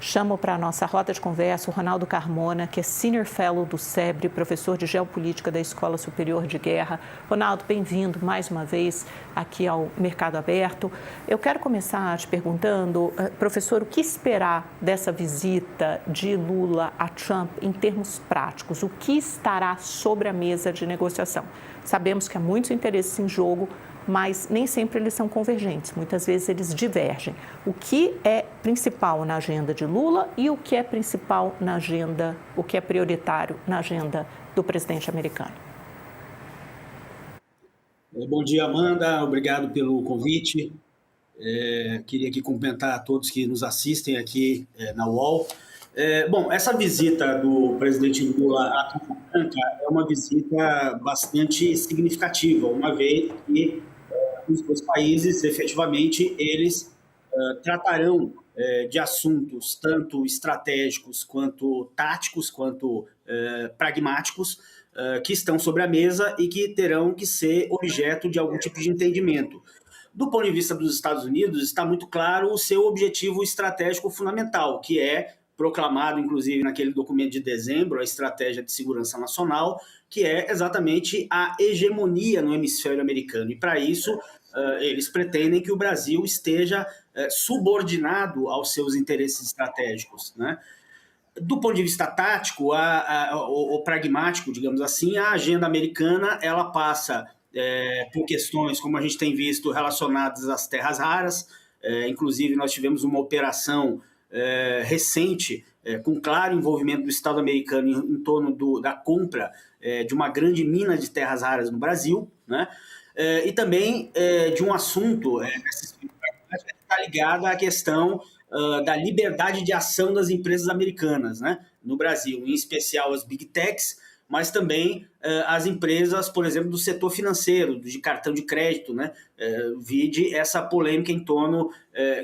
chamo para a nossa roda de conversa o Ronaldo Carmona, que é Senior Fellow do SEBRE, professor de Geopolítica da Escola Superior de Guerra. Ronaldo, bem-vindo mais uma vez aqui ao Mercado Aberto. Eu quero começar te perguntando, professor, o que esperar dessa visita de Lula a Trump em termos práticos? O que estará sobre a mesa de negociação? Sabemos que há muitos interesses em jogo, mas nem sempre eles são convergentes, muitas vezes eles divergem. O que é principal na agenda de Lula e o que é principal na agenda, o que é prioritário na agenda do presidente americano? Bom dia, Amanda, obrigado pelo convite. Queria aqui cumprimentar a todos que nos assistem aqui na UOL. Bom, essa visita do presidente Lula à Casa Branca é uma visita bastante significativa, uma vez que os dois países, efetivamente, eles tratarão de assuntos tanto estratégicos, quanto táticos, quanto pragmáticos, que estão sobre a mesa e que terão que ser objeto de algum tipo de entendimento. Do ponto de vista dos Estados Unidos, está muito claro o seu objetivo estratégico fundamental, que é proclamado, inclusive, naquele documento de dezembro, a Estratégia de Segurança Nacional, que é exatamente a hegemonia no hemisfério americano. E, para isso, eles pretendem que o Brasil esteja subordinado aos seus interesses estratégicos, né? Do ponto de vista tático ou pragmático, digamos assim, a agenda americana ela passa por questões, como a gente tem visto, relacionadas às terras raras. Inclusive, nós tivemos uma operação recente, com claro envolvimento do Estado americano em torno da compra de uma grande mina de terras raras no Brasil, né? E também de um assunto que está ligado à questão da liberdade de ação das empresas americanas, né, no Brasil, em especial as Big Techs, mas também as empresas, por exemplo, do setor financeiro, de cartão de crédito, né, vide essa polêmica em torno,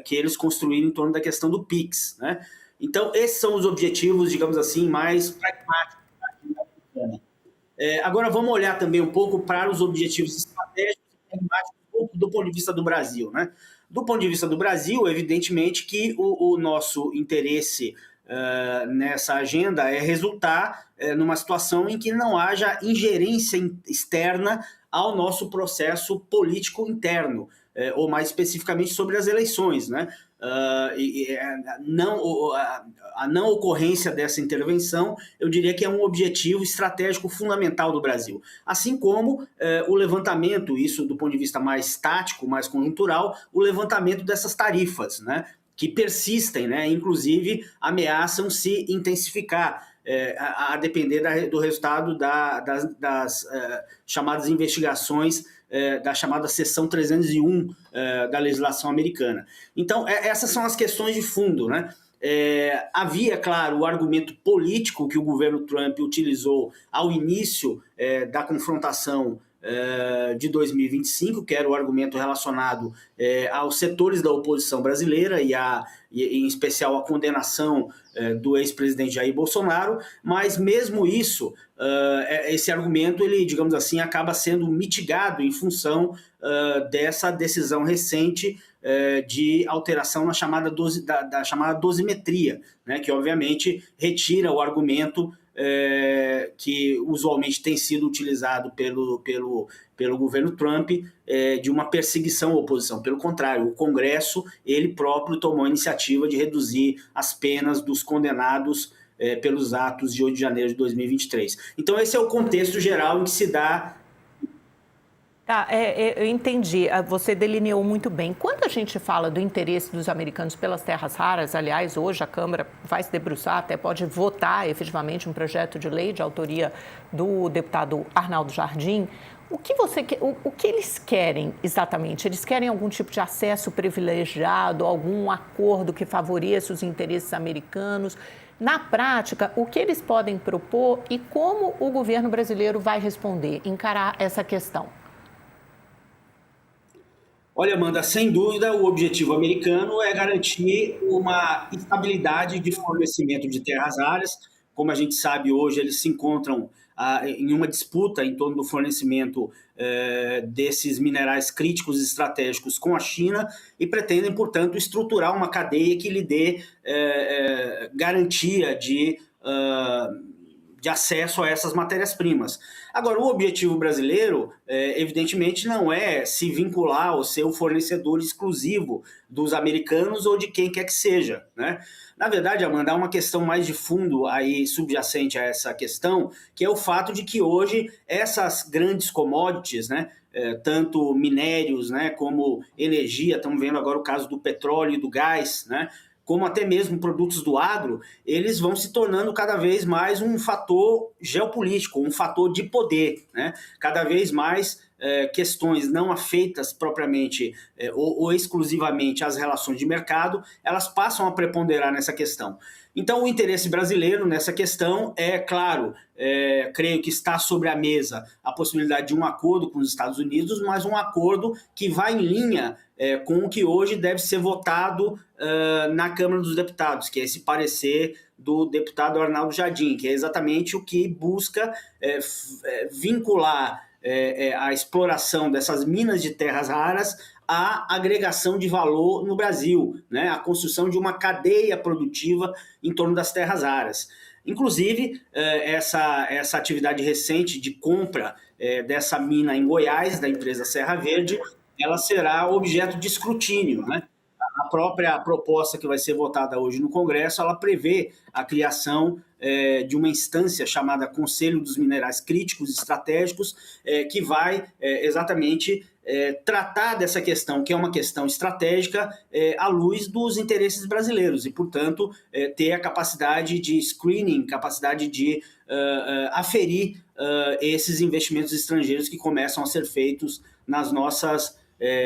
que eles construíram em torno da questão do PIX, né. Então, esses são os objetivos, digamos assim, mais pragmáticos da agenda americana. Agora, vamos olhar também um pouco para os objetivos estratégicos e pragmáticos do ponto de vista do Brasil, né? Do ponto de vista do Brasil, evidentemente que o nosso interesse nessa agenda é resultar numa situação em que não haja ingerência externa ao nosso processo político interno, ou mais especificamente sobre as eleições, né? A não ocorrência dessa intervenção, eu diria que é um objetivo estratégico fundamental do Brasil. Assim como o levantamento, isso do ponto de vista mais tático, mais conjuntural, o levantamento dessas tarifas, né, que persistem, né, inclusive ameaçam se intensificar, a depender do resultado das chamadas investigações da chamada seção 301 da legislação americana. Então, essas são as questões de fundo, né? Havia, claro, o argumento político que o governo Trump utilizou ao início da confrontação de 2025, que era o argumento relacionado aos setores da oposição brasileira e em especial a condenação do ex-presidente Jair Bolsonaro, mas mesmo isso, esse argumento, ele, digamos assim, acaba sendo mitigado em função dessa decisão recente de alteração da chamada dosimetria, né, que obviamente retira o argumento que usualmente tem sido utilizado pelo governo Trump de uma perseguição à oposição. Pelo contrário, o Congresso, ele próprio tomou a iniciativa de reduzir as penas dos condenados pelos atos de 8 de janeiro de 2023. Então, esse é o contexto geral em que se dá. Tá, eu entendi. Você delineou muito bem. Quando a gente fala do interesse dos americanos pelas terras raras, aliás, hoje a Câmara vai se debruçar, até pode votar efetivamente um projeto de lei de autoria do deputado Arnaldo Jardim. O que eles querem exatamente? Eles querem algum tipo de acesso privilegiado, algum acordo que favoreça os interesses americanos? Na prática, o que eles podem propor e como o governo brasileiro vai responder, encarar essa questão? Olha, Amanda, sem dúvida o objetivo americano é garantir uma estabilidade de fornecimento de terras raras. Como a gente sabe hoje, eles se encontram em uma disputa em torno do fornecimento desses minerais críticos e estratégicos com a China e pretendem, portanto, estruturar uma cadeia que lhe dê garantia de acesso a essas matérias-primas. Agora, o objetivo brasileiro, evidentemente, não é se vincular ou ser o fornecedor exclusivo dos americanos ou de quem quer que seja, né? Na verdade, Amanda, há uma questão mais de fundo aí subjacente a essa questão, que é o fato de que hoje essas grandes commodities, né, tanto minérios, né, como energia, estamos vendo agora o caso do petróleo e do gás, né, como até mesmo produtos do agro, eles vão se tornando cada vez mais um fator geopolítico, um fator de poder, né? Cada vez mais questões não afeitas propriamente ou exclusivamente às relações de mercado, elas passam a preponderar nessa questão. Então, o interesse brasileiro nessa questão é, claro, creio que está sobre a mesa a possibilidade de um acordo com os Estados Unidos, mas um acordo que vai em linha com o que hoje deve ser votado na Câmara dos Deputados, que é esse parecer do deputado Arnaldo Jardim, que é exatamente o que busca vincular a exploração dessas minas de terras raras à agregação de valor no Brasil, né? A construção de uma cadeia produtiva em torno das terras raras. Inclusive, essa atividade recente de compra dessa mina em Goiás, da empresa Serra Verde, ela será objeto de escrutínio, né? A própria proposta que vai ser votada hoje no Congresso, ela prevê a criação de uma instância chamada Conselho dos Minerais Críticos e Estratégicos, que vai exatamente tratar dessa questão, que é uma questão estratégica, à luz dos interesses brasileiros e, portanto, ter a capacidade de screening, capacidade de aferir esses investimentos estrangeiros que começam a ser feitos nas nossas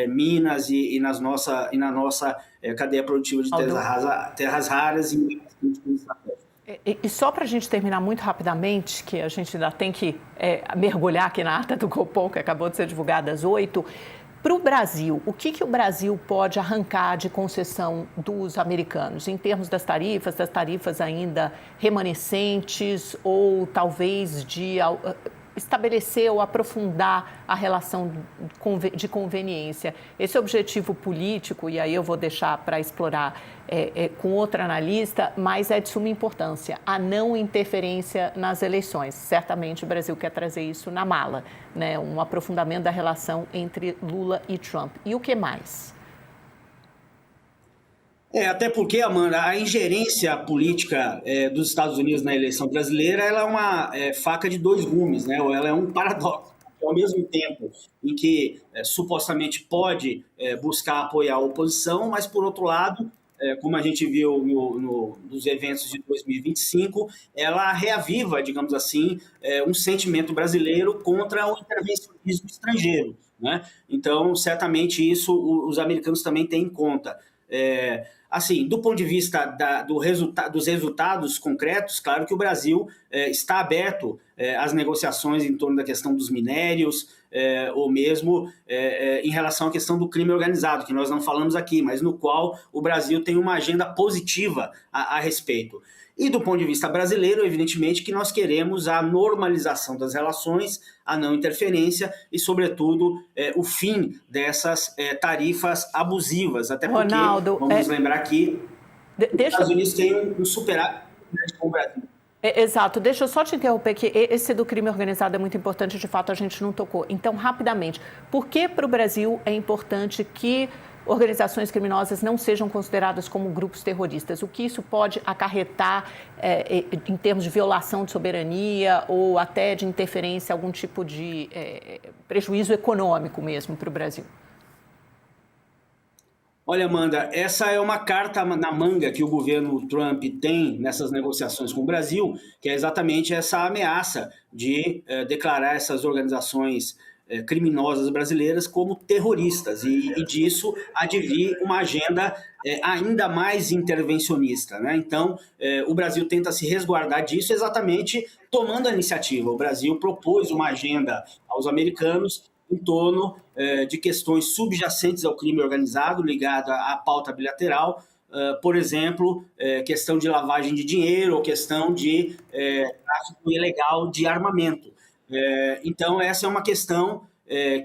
minas e na nossa cadeia produtiva de terras raras e estratégicas. E só para a gente terminar muito rapidamente, que a gente ainda tem que mergulhar aqui na ata do Copom, que acabou de ser divulgada às 8h, para o Brasil, o que o Brasil pode arrancar de concessão dos americanos, em termos das tarifas ainda remanescentes, ou talvez de estabelecer ou aprofundar a relação de conveniência. Esse objetivo político, e aí eu vou deixar para explorar com outra analista, mas é de suma importância, a não interferência nas eleições. Certamente o Brasil quer trazer isso na mala, né? Um aprofundamento da relação entre Lula e Trump. E o que mais? Até porque, Amanda, a ingerência política dos Estados Unidos na eleição brasileira, ela é uma faca de dois gumes, né? Ou ela é um paradoxo. Ao mesmo tempo em que supostamente pode buscar apoiar a oposição, mas, por outro lado, como a gente viu nos eventos de 2025, ela reaviva, digamos assim, um sentimento brasileiro contra o intervencionismo estrangeiro, né? Então, certamente isso os americanos também têm em conta. Assim, do ponto de vista dos resultados concretos, claro que o Brasil está aberto às negociações em torno da questão dos minérios, ou mesmo em relação à questão do crime organizado, que nós não falamos aqui, mas no qual o Brasil tem uma agenda positiva a respeito. E do ponto de vista brasileiro, evidentemente que nós queremos a normalização das relações, a não interferência e, sobretudo, o fim dessas tarifas abusivas. Até porque, Ronaldo, vamos lembrar que os Estados Unidos têm um superávit com o Brasil. Exato. Deixa eu só te interromper, que esse do crime organizado é muito importante, de fato a gente não tocou. Então, rapidamente, por que para o Brasil é importante que organizações criminosas não sejam consideradas como grupos terroristas? O que isso pode acarretar em termos de violação de soberania ou até de interferência, algum tipo de prejuízo econômico mesmo para o Brasil? Olha, Amanda, essa é uma carta na manga que o governo Trump tem nessas negociações com o Brasil, que é exatamente essa ameaça de declarar essas organizações criminosas brasileiras como terroristas, e disso advir uma agenda ainda mais intervencionista, né? Então, o Brasil tenta se resguardar disso exatamente tomando a iniciativa. O Brasil propôs uma agenda aos americanos em torno de questões subjacentes ao crime organizado, ligada à pauta bilateral, por exemplo, questão de lavagem de dinheiro ou questão de tráfico ilegal de armamento. Então, essa é uma questão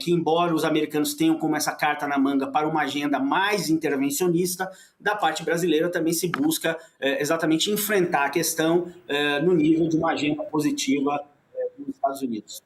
que, embora os americanos tenham como essa carta na manga para uma agenda mais intervencionista, da parte brasileira também se busca exatamente enfrentar a questão no nível de uma agenda positiva dos Estados Unidos.